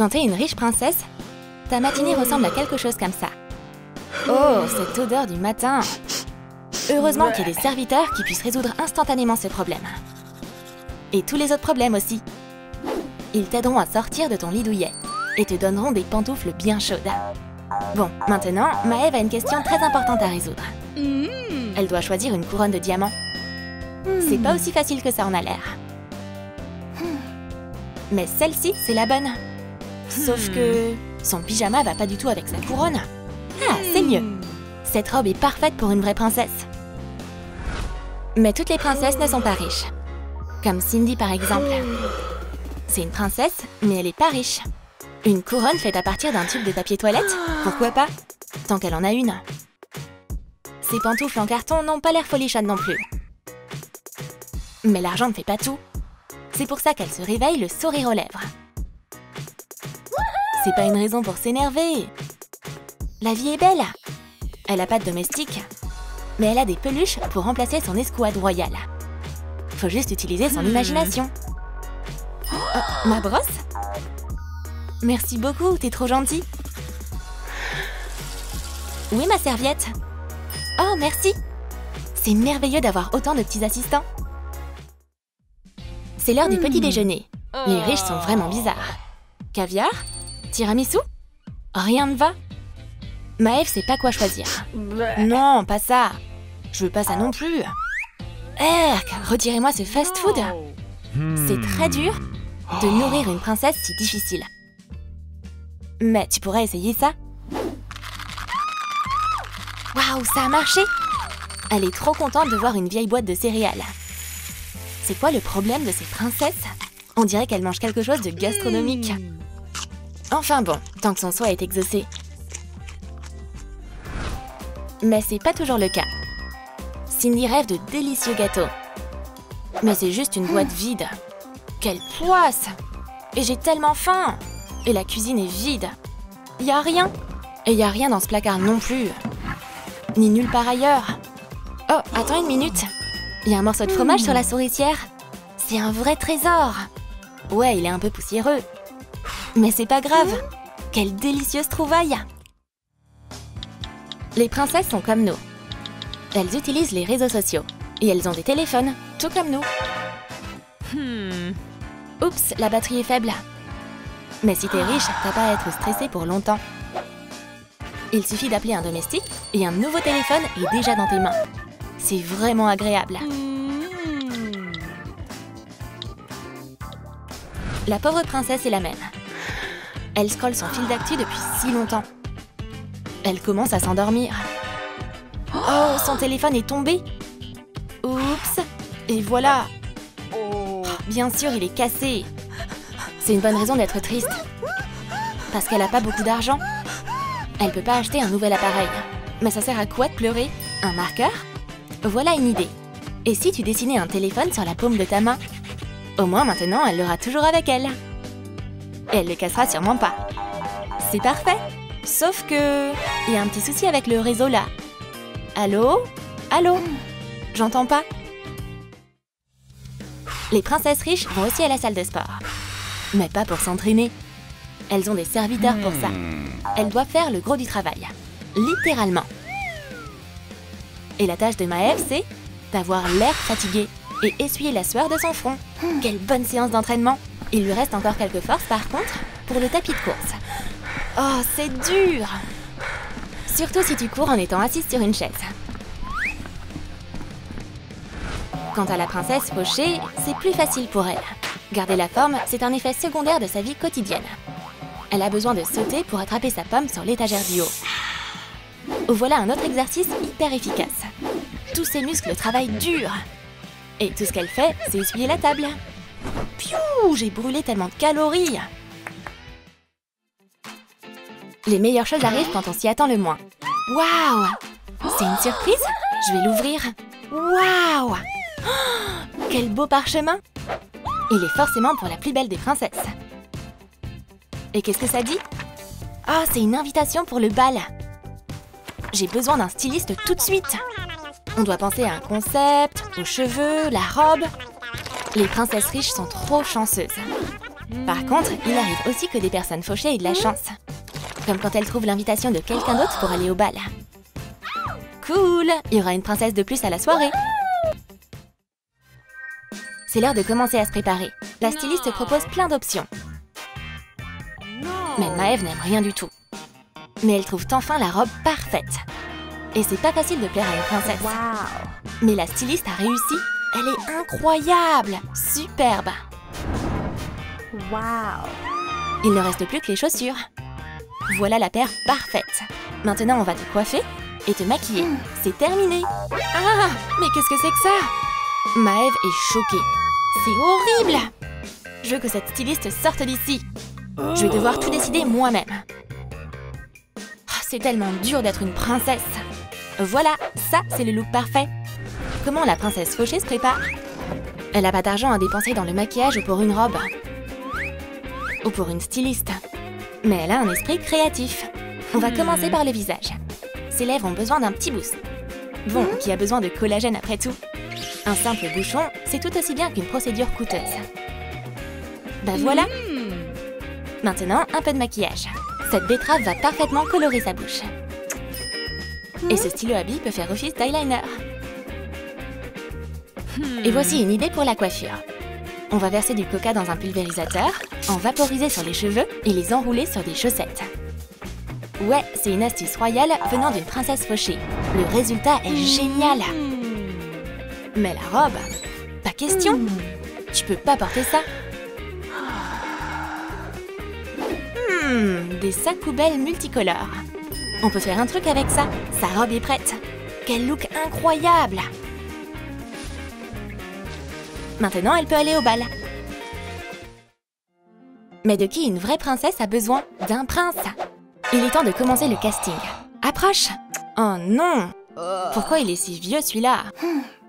Quand t'es une riche princesse, ta matinée ressemble à quelque chose comme ça. Oh, cette odeur du matin! Heureusement qu'il y a des serviteurs qui puissent résoudre instantanément ce problème. Et tous les autres problèmes aussi. Ils t'aideront à sortir de ton lit douillet et te donneront des pantoufles bien chaudes. Bon, maintenant, Maëve a une question très importante à résoudre. Elle doit choisir une couronne de diamants. C'est pas aussi facile que ça en a l'air. Mais celle-ci, c'est la bonne. Sauf que son pyjama va pas du tout avec sa couronne. Ah, c'est mieux. Cette robe est parfaite pour une vraie princesse. Mais toutes les princesses ne sont pas riches. Comme Cindy par exemple. C'est une princesse, mais elle est pas riche. Une couronne faite à partir d'un tube de papier toilette? Pourquoi pas? Tant qu'elle en a une. Ces pantoufles en carton n'ont pas l'air folichonnes non plus. Mais l'argent ne fait pas tout. C'est pour ça qu'elle se réveille le sourire aux lèvres. C'est pas une raison pour s'énerver. La vie est belle. Elle a pas de domestique, mais elle a des peluches pour remplacer son escouade royale. Faut juste utiliser son imagination. Oh, ma brosse? Merci beaucoup, t'es trop gentille. Où est ma serviette? Oh, merci. C'est merveilleux d'avoir autant de petits assistants. C'est l'heure du petit déjeuner. Les riches sont vraiment bizarres. Caviar? Tiramisu? Rien ne va. Maëve sait pas quoi choisir. Non, pas ça. Je veux pas ça non plus. Erk, retirez-moi ce fast-food. C'est très dur de nourrir une princesse si difficile. Mais tu pourrais essayer ça. Waouh, ça a marché! Elle est trop contente de voir une vieille boîte de céréales. C'est quoi le problème de ces princesses? On dirait qu'elles mangent quelque chose de gastronomique. Enfin bon, tant que son souhait est exaucé. Mais c'est pas toujours le cas. Cindy rêve de délicieux gâteaux. Mais c'est juste une boîte vide. Quelle poisse! Et j'ai tellement faim! Et la cuisine est vide. Y a rien. Et y a rien dans ce placard non plus. Ni nulle part ailleurs. Oh, attends une minute. Y a un morceau de fromage sur la souricière. C'est un vrai trésor. Ouais, il est un peu poussiéreux. Mais c'est pas grave. Quelle délicieuse trouvaille. Les princesses sont comme nous. Elles utilisent les réseaux sociaux. Et elles ont des téléphones, tout comme nous. Oups, la batterie est faible. Mais si t'es riche, t'as pas à être stressé pour longtemps. Il suffit d'appeler un domestique et un nouveau téléphone est déjà dans tes mains. C'est vraiment agréable. La pauvre princesse est la même. Elle scrolle son fil d'actu depuis si longtemps. Elle commence à s'endormir. Oh, son téléphone est tombé. Oups. Et voilà. Oh, bien sûr, il est cassé. C'est une bonne raison d'être triste. Parce qu'elle n'a pas beaucoup d'argent. Elle peut pas acheter un nouvel appareil. Mais ça sert à quoi de pleurer? Un marqueur? Voilà une idée. Et si tu dessinais un téléphone sur la paume de ta main? Au moins maintenant, elle l'aura toujours avec elle. Et elle le cassera sûrement pas. C'est parfait. Sauf que... il y a un petit souci avec le réseau là. Allô? Allô? J'entends pas. Les princesses riches vont aussi à la salle de sport. Mais pas pour s'entraîner. Elles ont des serviteurs pour ça. Elles doivent faire le gros du travail. Littéralement. Et la tâche de Maëve, c'est d'avoir l'air fatigué et essuyer la sueur de son front. Quelle bonne séance d'entraînement! Il lui reste encore quelques forces par contre pour le tapis de course. Oh, c'est dur! Surtout si tu cours en étant assise sur une chaise. Quant à la princesse fauchée, c'est plus facile pour elle. Garder la forme, c'est un effet secondaire de sa vie quotidienne. Elle a besoin de sauter pour attraper sa pomme sur l'étagère du haut. Voilà un autre exercice hyper efficace. Tous ses muscles travaillent dur. Et tout ce qu'elle fait, c'est essuyer la table. Piou, j'ai brûlé tellement de calories. Les meilleures choses arrivent quand on s'y attend le moins. Waouh! C'est une surprise? Je vais l'ouvrir. Waouh! Oh, quel beau parchemin! Il est forcément pour la plus belle des princesses. Et qu'est-ce que ça dit? Ah, c'est une invitation pour le bal. J'ai besoin d'un styliste tout de suite. On doit penser à un concept, aux cheveux, la robe. Les princesses riches sont trop chanceuses. Par contre, il arrive aussi que des personnes fauchées aient de la chance. Comme quand elles trouvent l'invitation de quelqu'un d'autre pour aller au bal. Cool! Il y aura une princesse de plus à la soirée. C'est l'heure de commencer à se préparer. La styliste propose plein d'options. Mais Maëve n'aime rien du tout. Mais elle trouve enfin la robe parfaite. Et c'est pas facile de plaire à une princesse. Mais la styliste a réussi. Elle est incroyable! Superbe! Il ne reste plus que les chaussures. Voilà la paire parfaite. Maintenant, on va te coiffer et te maquiller. C'est terminé. Ah! Mais qu'est-ce que c'est que ça? Maëve est choquée. C'est horrible! Je veux que cette styliste sorte d'ici. Je vais devoir tout décider moi-même. Oh, c'est tellement dur d'être une princesse. Voilà, ça, c'est le look parfait. Comment la princesse fauchée se prépare? Elle n'a pas d'argent à dépenser dans le maquillage ou pour une robe. Ou pour une styliste. Mais elle a un esprit créatif. On va commencer par le visage. Ses lèvres ont besoin d'un petit boost. Bon, qui a besoin de collagène après tout. Un simple bouchon, c'est tout aussi bien qu'une procédure coûteuse. Bah voilà! Maintenant, un peu de maquillage. Cette betterave va parfaitement colorer sa bouche. Et ce stylo à billes peut faire office d'eyeliner. Et voici une idée pour la coiffure. On va verser du coca dans un pulvérisateur, en vaporiser sur les cheveux et les enrouler sur des chaussettes. Ouais, c'est une astuce royale venant d'une princesse fauchée. Le résultat est génial. Mais la robe, pas question. Tu peux pas porter ça. Des sacs poubelles multicolores. On peut faire un truc avec ça. Sa robe est prête. Quel look incroyable! Maintenant, elle peut aller au bal. Mais de qui une vraie princesse a besoin? D'un prince. Il est temps de commencer le casting. Approche! Oh non! Pourquoi il est si vieux celui-là?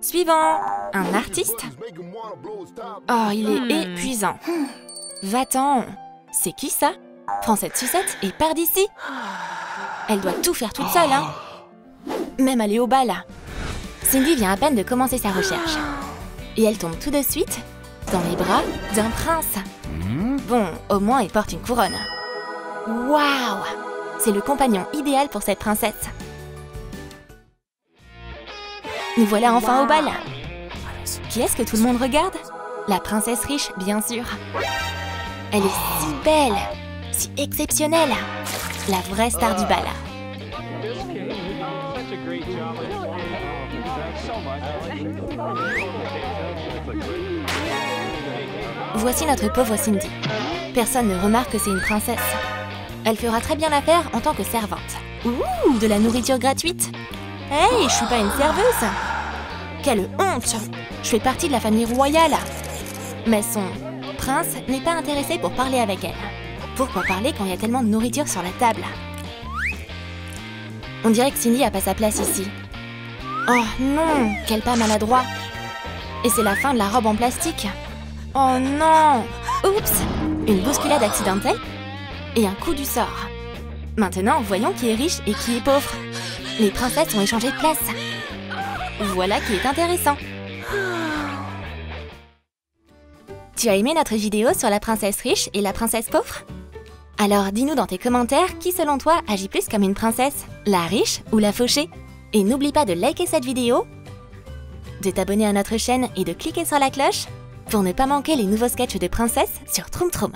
Suivant! Un artiste? Oh, il est épuisant. Va-t'en! C'est qui ça? Prends cette sucette et pars d'ici! Elle doit tout faire toute seule, hein? Même aller au bal. Cindy vient à peine de commencer sa recherche. Et elle tombe tout de suite dans les bras d'un prince. Bon, au moins il porte une couronne. Waouh! C'est le compagnon idéal pour cette princesse. Nous voilà enfin au bal. Qui est-ce que tout le monde regarde? La princesse riche, bien sûr. Elle est si belle, si exceptionnelle. La vraie star du bal. Voici notre pauvre Cindy. Personne ne remarque que c'est une princesse. Elle fera très bien l'affaire en tant que servante. Ouh, de la nourriture gratuite. Hey, je suis pas une serveuse. Quelle honte! Je fais partie de la famille royale. Mais son prince n'est pas intéressé pour parler avec elle. Pourquoi parler quand il y a tellement de nourriture sur la table? On dirait que Cindy a pas sa place ici. Oh non, quel pas maladroit. Et c'est la fin de la robe en plastique. Oh non! Oups! Une bousculade accidentelle et un coup du sort. Maintenant, voyons qui est riche et qui est pauvre. Les princesses ont échangé de place. Voilà qui est intéressant. Tu as aimé notre vidéo sur la princesse riche et la princesse pauvre? Alors dis-nous dans tes commentaires qui selon toi agit plus comme une princesse, la riche ou la fauchée? Et n'oublie pas de liker cette vidéo, de t'abonner à notre chaîne et de cliquer sur la cloche pour ne pas manquer les nouveaux sketchs de princesse sur Troom Troom.